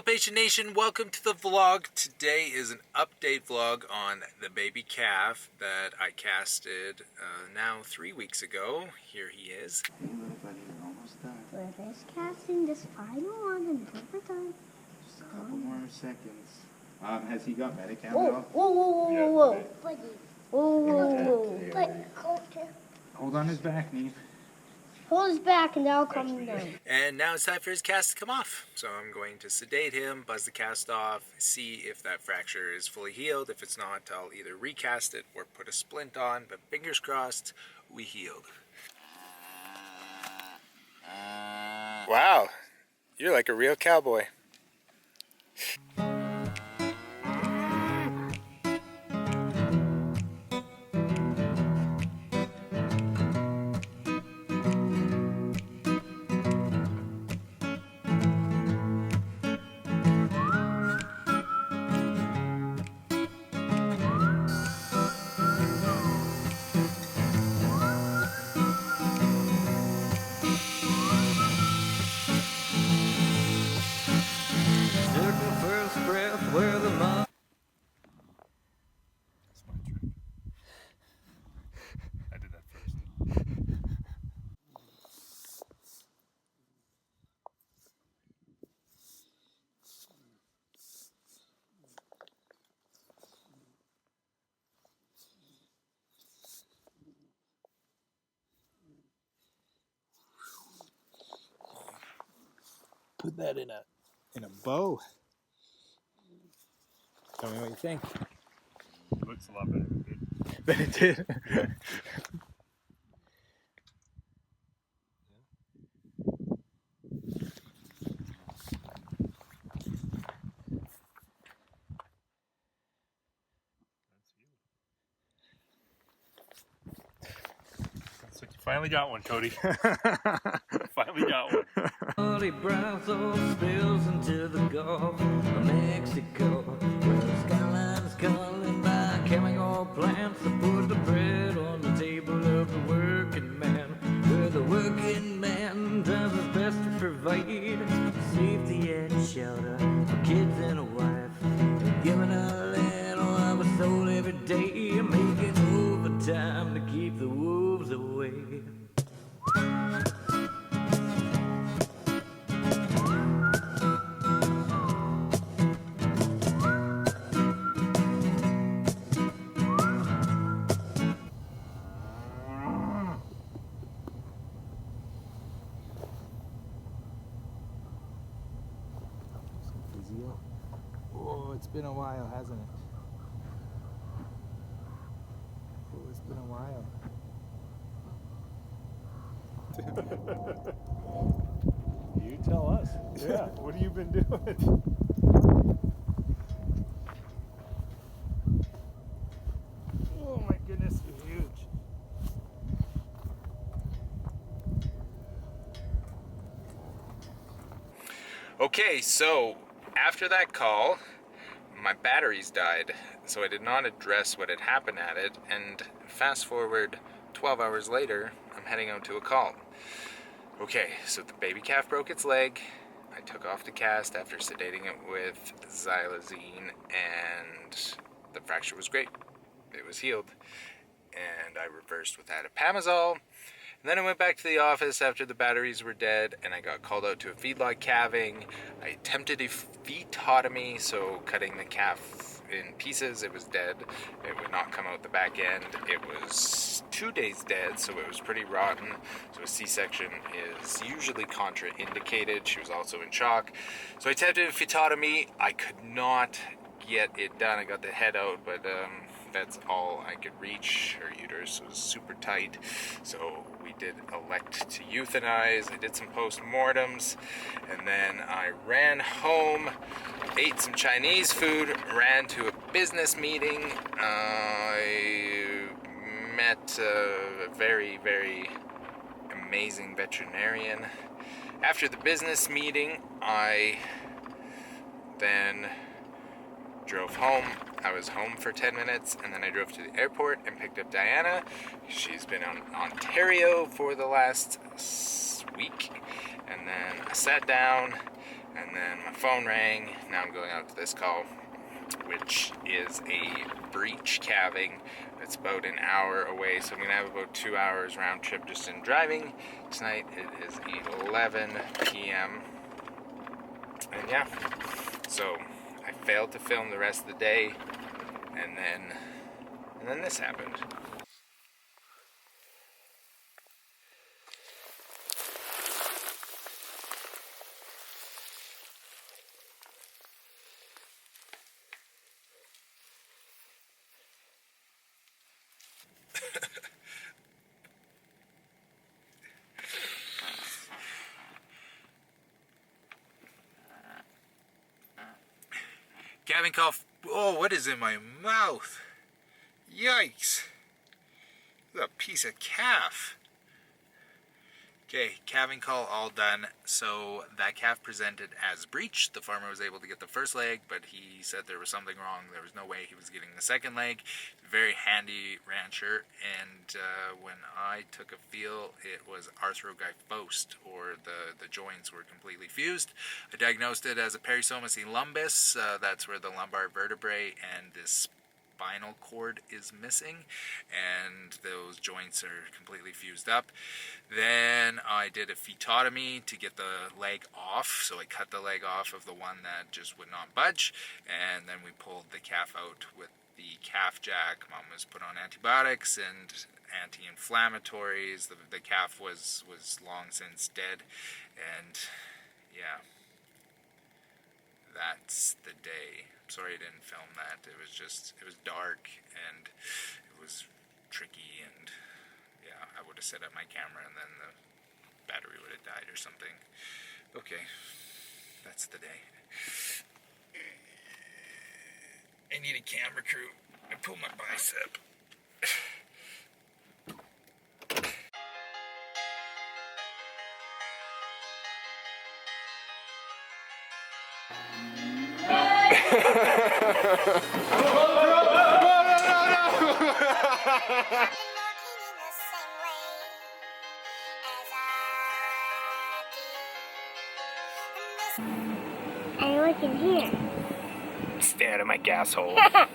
Patient Nation, welcome to the vlog. Today is an update vlog on the baby calf that I casted now 3 weeks ago. Here he is. Hey little buddy, you're almost done. We're just casting this final one and over time. Just a couple more seconds. Has he got Medicam Whoa, now? whoa, whoa, whoa, Yeah, whoa, whoa. okay. Buddy. Whoa, whoa, whoa. But hold on his back, Neve. Hold his back and that'll come down. And now it's time for his cast to come off. So I'm going to sedate him, buzz the cast off, see if that fracture is fully healed. If it's not, I'll either recast it or put a splint on, but fingers crossed, we healed. Wow, you're like a real cowboy. Put that in a bow. Tell me what you think. Looks a lot better than it did. But it did. So you finally got one, Cody. Finally got one. Bloody brownstone spills into the Gulf of Mexico, where the skyline's calling by chemical plants that put the bread on the table of the working man, where the working man does his best to provide safety and shelter for kids and a wife, and giving a little of a soul every day, making overtime to keep the wolves away. Oh, it's been a while, hasn't it? Oh, it's been a while. You tell us. Yeah, what have you been doing? Oh my goodness, you're huge. Okay, so after that call, my batteries died, so I did not address what had happened at it, and fast forward 12 hours later, I'm heading out to a call. Okay, so the baby calf broke its leg. I took off the cast after sedating it with xylazine, and the fracture was great. It was healed. And I reversed with atipamazole. And then I went back to the office after the batteries were dead, and I got called out to a feedlot calving. I attempted a fetotomy, so cutting the calf in pieces. It was dead. It would not come out the back end. It was 2 days dead, so it was pretty rotten. So a C-section is usually contraindicated. She was also in shock. So I attempted a fetotomy. I could not get it done. I got the head out, but that's all I could reach. Her uterus was super tight, so we did elect to euthanize. I did some post-mortems, and then I ran home, ate some Chinese food, ran to a business meeting. I met a very, very amazing veterinarian. After the business meeting, I then drove home. I was home for 10 minutes, and then I drove to the airport and picked up Diana. She's been in Ontario for the last week, and then I sat down And then my phone rang. Now I'm going out to this call, which is a breech calving. It's about an hour away, so I'm gonna have about 2 hours round trip just in driving. Tonight it is 11 p.m. And yeah, so I failed to film the rest of the day, and then this happened. Calving call. Oh, what is in my mouth? Yikes. A piece of calf. Okay, calving call all done. So that calf presented as breech. The farmer was able to get the first leg, but he said there was something wrong. There was no way he was getting the second leg. Very handy rancher. And when I took a feel, it was arthrogyphosed, or the joints were completely fused. I diagnosed it as a perosomus elumbis. That's where the lumbar vertebrae and this spinal cord is missing, and those joints are completely fused up. Then I did a fetotomy to get the leg off, so I cut the leg off of the one that just would not budge, and then we pulled the calf out with the calf jack. Mom was put on antibiotics and anti-inflammatories. The calf was long since dead, and yeah, that's the day. I'm sorry I didn't film that. It was dark and it was tricky, and yeah, I would have set up my camera and then the battery would have died or something. Okay, that's the day. I need a camera crew. I pulled my bicep. I look in here. Stay out of my gas hole.